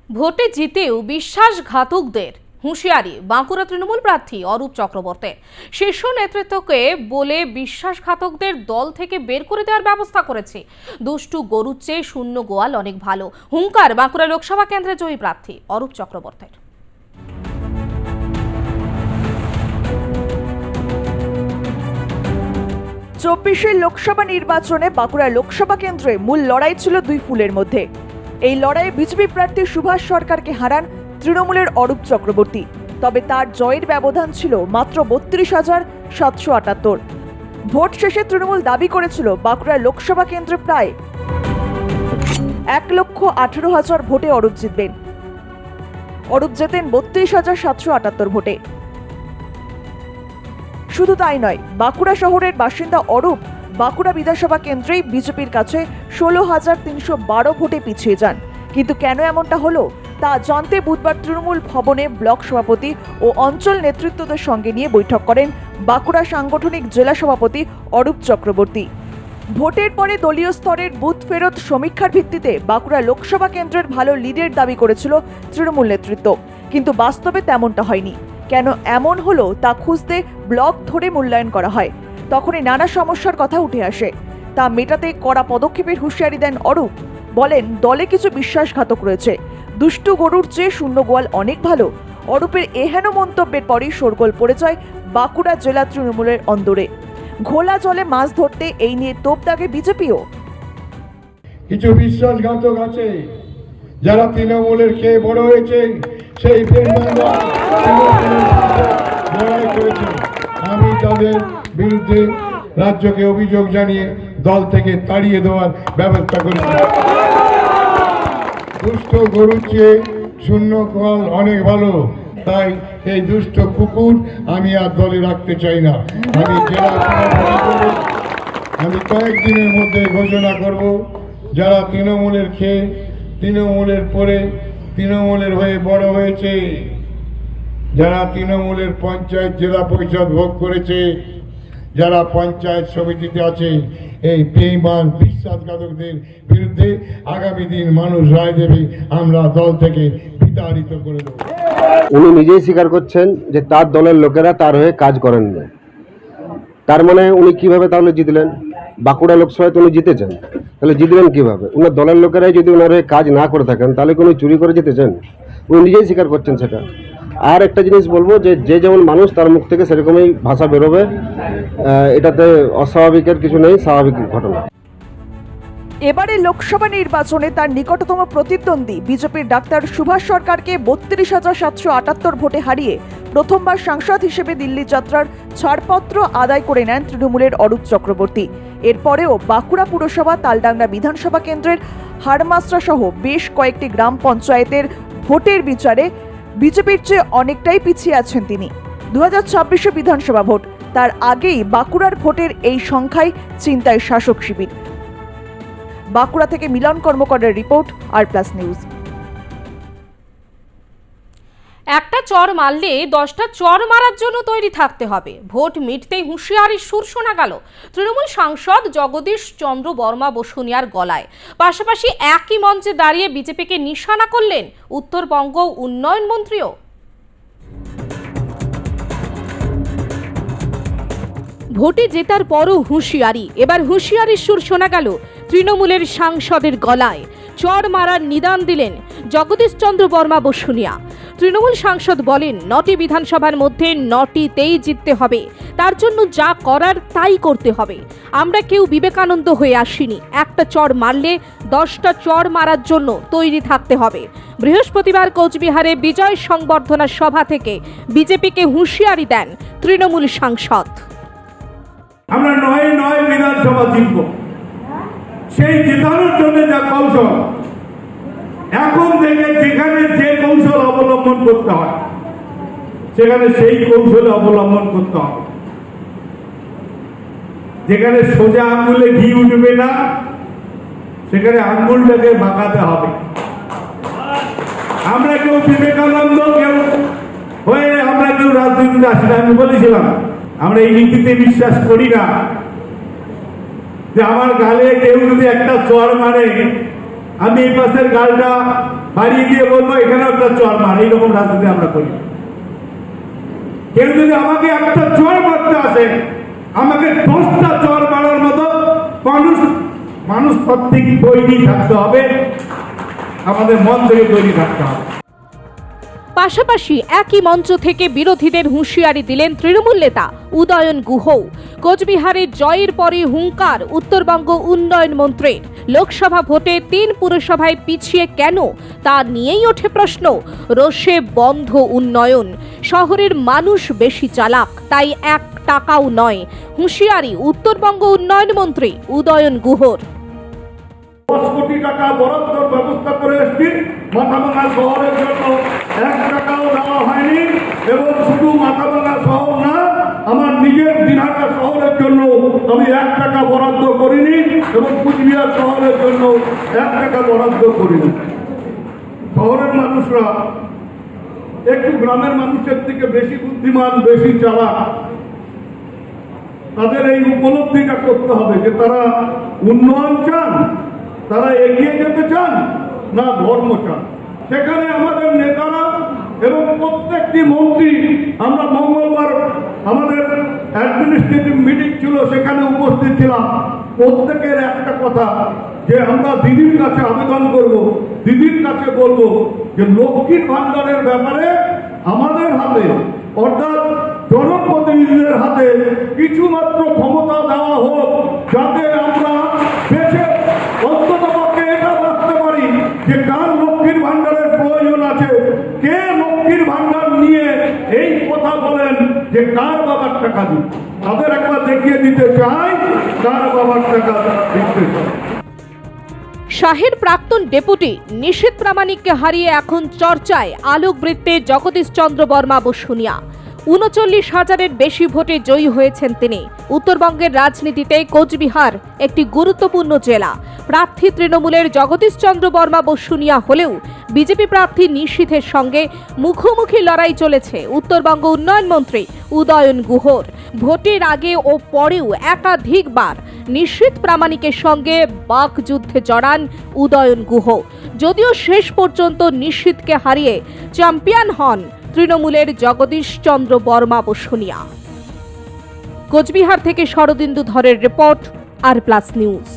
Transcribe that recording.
ভোটে জিতেও বিশ্বাসঘাতকদের হুঁশিয়ারি বাঁকুড়া তৃণমূল প্রার্থী অরূপ চক্রবর্তীর। শীর্ষ নেতৃত্বকে বলে বিশ্বাসঘাতকদের দল থেকে বের করে দেওয়ার ব্যবস্থা করেছে। দুষ্টু গরুর চেয়ে শূন্য গোয়াল অনেক ভালো হুঙ্কার বাঁকুড়া লোকসভা কেন্দ্রের জয়ী প্রার্থী অরূপ চক্রবর্তীর। 24 লোকসভা নির্বাচনে বাঁকুড়া লোকসভা কেন্দ্রে মূল লড়াই ছিল দুই ফুলের মধ্যে। এই লড়াইয়ে বিজেপি প্রার্থী সুভাষ সরকারকে হারান তৃণমূলের অরূপ চক্রবর্তী। তবে তার জয়ের ব্যবধান ছিল মাত্র 32,778। ভোট শেষে তৃণমূল দাবি করেছিল বাঁকুড়া লোকসভা কেন্দ্রে প্রায় 1,18,000 ভোটে অরূপ জিতবেন। অরূপ জেতেন 32,778 ভোটে। শুধু তাই নয়, বাঁকুড়া শহরের বাসিন্দা অরূপ বাঁকুড়া বিধানসভা কেন্দ্রেই বিজেপির কাছে 16,312 ভোটে পিছিয়ে যান। কিন্তু কেন এমনটা হলো তা জানতে বুধবার তৃণমূল ভবনে ব্লক সভাপতি ও অঞ্চল নেতৃত্বদের সঙ্গে নিয়ে বৈঠক করেন বাঁকুড়া সাংগঠনিক জেলা সভাপতি অরূপ চক্রবর্তী। ভোটের পরে দলীয় স্তরের বুথ ফেরত সমীক্ষার ভিত্তিতে বাঁকুড়া লোকসভা কেন্দ্রের ভালো লিডের দাবি করেছিল তৃণমূল নেতৃত্ব, কিন্তু বাস্তবে তেমনটা হয়নি। কেন এমন হলো তা খুঁজতে ব্লক ধরে মূল্যায়ন করা হয়। তখনই নানা সমস্যার কথা উঠে আসে। তা মেটাতে কড়া পদক্ষেপের হুঁশিয়ারি দেন অরূপ। বলেন, দলে কিছু বিশ্বাসঘাতক রয়েছে, দুষ্টু গরুর চেয়ে শূন্য গোয়াল অনেক ভালো। অরূপের এহেন মন্তব্যের পরই শোরগোল পড়ে যায় বাঁকুড়া জেলা তৃণমূলের অন্দরে। ঘোলা জলে মাছ ধরতে এই নিয়ে তোপ দাগে বিজেপিও। কিছু বিশ্বাসঘাতক আছে যারা তৃণমূলের খেয়ে বড় হয়েছে, সেই লড়াই করেছে। আমি তাদের বিরুদ্ধে রাজ্যকে অভিযোগ জানিয়ে দল থেকে তাড়িয়ে দেওয়ার ব্যবস্থা করেছি। দুষ্ট গরুর চেয়ে শূন্য গোয়াল অনেক ভালো, তাই এই দুষ্ট কুকুর আমি আর দলে রাখতে চাই না। আমি জেলা আমি কয়েকদিনের মধ্যে ঘোষণা করব, যারা তৃণমূলের খেয়ে তৃণমূলের পরে তৃণমূলের হয়ে বড় হয়েছে, যারা তৃণমূলের পঞ্চায়েত জেলা পরিষদ ভোগ করেছে, যারা পঞ্চায়েত সমিতিতে আছে, এই বেঈমান বিশ্বাসঘাতকদের বিরুদ্ধে আগামী দিন মানুষ রায় দেবে। আমরা দল থেকে বিতাড়িত করে দেব। উনি নিজেই স্বীকার করছেন যে তার দলের লোকেরা তার হয়ে কাজ করেন না। তার মানে উনি কিভাবে তাহলে জিতলেন? বাঁকুড়া লোকসভায় তো উনি জিতেছেন, তাহলে জিতলেন কিভাবে? উনার দলের লোকেরাই যদি ওনার হয়ে কাজ না করে থাকেন, তাহলে উনি চুরি করে জিতেছেন? উনি নিজেই স্বীকার করছেন সেটা। আর একটা জিনিস বলবো, যে যেমন মানুষ তার মুখ থেকে সেরকমই ভাষা বেরোবে, এটাতে অস্বাভাবিকের কিছু নেই, স্বাভাবিক ঘটনা। এবারে লোকসভা নির্বাচনে তার নিকটতম প্রতিদ্বন্দ্বী বিজেপির ডাক্তার সুভাষ সরকারকে 32,778 ভোটে হারিয়ে প্রথমবার সাংসদ হিসেবে দিল্লি যাত্রার ছাড়পত্র আদায় করে নেন তৃণমূলের অরূপ চক্রবর্তী। এরপরেও বাঁকুড়া পুরসভা, তালডাংরা বিধানসভা কেন্দ্রের হাড়মাসরা সহ বেশ কয়েকটি গ্রাম পঞ্চায়েতের ভোটের বিচারে বিজেপির চেয়ে অনেকটাই পিছিয়ে আছেন তিনি। 2026 বিধানসভা ভোট, তার আগেই বাঁকুড়ার ভোটের এই সংখ্যায় চিন্তায় শাসক শিবির। বাঁকুড়া থেকে মিলন কর্মকারের রিপোর্ট, আর+ নিউজ। একটা চর মারলে 10টা চর মারার জন্য তৈরি থাকতে হবে। ভোট মিটতেই হুঁশিয়ারির সুর শোনা গেল তৃণমূল সাংসদ জগদীশ চন্দ্র বর্মা বসুনিয়ার গলায়। পাশাপাশি একই মঞ্চে দাঁড়িয়ে বিজেপিকে নিশানা করলেন উত্তরবঙ্গ উন্নয়ন মন্ত্রীও। ভোটে জেতার পরও হুঁশিয়ারি। এবার হুঁশিয়ারির সুর শোনা গেল তৃণমূলের সাংসদের গলায়। চর মারার নিদান দিলেন জগদীশ চন্দ্র বর্মা বসুনিয়া। তৃণমূল সাংসদ বলেন, 9টি বিধানসভার মধ্যে 9টিতেই জিততে হবে, তার জন্য যা করার তাই করতে হবে। আমরা কেউ বিবেকানন্দ হয়ে আসিনি, একটা চর মারলে 10টা চর মারার জন্য তৈরি থাকতে হবে। বৃহস্পতিবার কোচবিহারে বিজয় সংবর্ধনা সভা থেকে বিজেপিকে হুঁশিয়ারি দেন তৃণমূল সাংসদ। আমরা 9 বিধানসভা জিতব, সেই জেতানোর জন্য যা কৌশল এখন থেকে যেখানে যে কৌশল অবলম্বন করতে হয় সেখানে সেই কৌশল অবলম্বন করতে হবে। যেখানে সোজা আঙ্গুলে ঘি উঠবে না, সেখানে আঙ্গুলটাকে বাঁকাতে হবে। আমরা কেউ বিবেকানন্দ কেউ হয়ে আমরা কেউ রাজনীতিতে আসি না। আমি বলেছিলাম, আমরা এই নীতিতে বিশ্বাস করি না যে আমার গালে কেউ যদি একটা চর মারে, আমি এই পাশের গালটা বাড়িয়ে দিয়ে বলবো এখানে একটা চর মার, এইরকম রাজনীতি আমরা করি। কেউ যদি আমাকে একটা চর মারতে আসে, আমাকে 10টা চর মারার মতো মানুষ প্রত্যেক তৈরি থাকতে হবে, আমাদের মন থেকে তৈরি থাকতে হবে। পাশাপাশি একই মঞ্চ থেকে বিরোধীদের হুঁশিয়ারি দিলেন তৃণমূল নেতা উদয়ন গুহ। কোচবিহারের জয়ের পরে হুঙ্কার উত্তরবঙ্গ উন্নয়ন মন্ত্রীর। লোকসভা ভোটে 3 পুরসভায় পিছিয়ে কেন তা নিয়েই ওঠে প্রশ্ন। রোষে বন্ধ উন্নয়ন, শহরের মানুষ বেশি চালাক, তাই 1 টাকাও নয়। হুঁশিয়ারি উত্তরবঙ্গ উন্নয়ন মন্ত্রী উদয়ন গুহর। 10 কোটি টাকা বরাদ্দর ব্যবস্থা করে এসেছি, মাথাভাঙা শহরের জন্য 1 টাকাও দেওয়া হয়নি। এবং শুধু মাথাভাঙা শহর না, আমার নিজের দিনহাটা শহরের জন্য আমি 1 টাকা বরাদ্দ করিনি, এবং কুচবিহার শহরের জন্য 1 টাকা বরাদ্দ করিনি। শহরের মানুষরা একটু গ্রামের মানুষের থেকে বেশি বুদ্ধিমান, বেশি চালাক। তাদের এই উপলব্ধিটা করতে হবে যে তারা উন্নয়ন চান, তারা এগিয়ে যেতে চান, না ধর্ম চান। সেখানে আমাদের নেতারা এবং প্রত্যেকটি মন্ত্রী, আমরা মঙ্গলবার আমাদের অ্যাডমিনিস্ট্রেটিভ মিটিং ছিল, সেখানে উপস্থিত ছিলাম। প্রত্যেকের একটা কথা যে আমরা দিদির কাছে আবেদন করব, দিদির কাছে বলবো যে লক্ষ্মীর ভান্ডারের ব্যাপারে আমাদের হাতে, অর্থাৎ জনপ্রতিনিধিদের হাতে কিছুমাত্র ক্ষমতা দেওয়া হোক, যাতে আমরা দেশে অন্ততপক্ষে এটা ভাবতে পারি যে কার লক্ষ্মীর ভান্ডারের প্রয়োজন আছে, কে লক্ষ্মীর ভান্ডার নিয়ে এই কথা বলেন যে কার বাবার টাকা দিন। তাদের একবার দেখিয়ে দিতে চাই কার বাবার টাকা দিতে চাই। শাহের প্রাক্তন ডেপুটি নিশীথ প্রামাণিককে হারিয়ে এখন চর্চায় আলোকবৃত্তে জগদীশ চন্দ্র বর্মা বসুনিয়া। ৩৯,০০০-এর বেশি ভোটে জয়ী হয়েছেন তিনি। উত্তরবঙ্গের রাজনীতিতে কোচবিহার একটি গুরুত্বপূর্ণ জেলা। প্রার্থী তৃণমূলের জগদীশ চন্দ্র বর্মা বসুনিয়া হলেও বিজেপি প্রার্থী নিশীথের সঙ্গে মুখোমুখি লড়াই চলেছে উত্তরবঙ্গ উন্নয়ন মন্ত্রী উদয়ন গুহর। ভোটের আগে ও পরেও একাধিকবার নিশীথ প্রামাণিকের সঙ্গে বাকযুদ্ধে জড়ান উদয়ন গুহ। যদিও শেষ পর্যন্ত নিশীথকে হারিয়ে চ্যাম্পিয়ন হন তৃণমূলের জগদীশ চন্দ্র বর্মা বসুনিয়া। কোচবিহার থেকে শরদিন্দু ধরের রিপোর্ট, আর প্লাস নিউজ।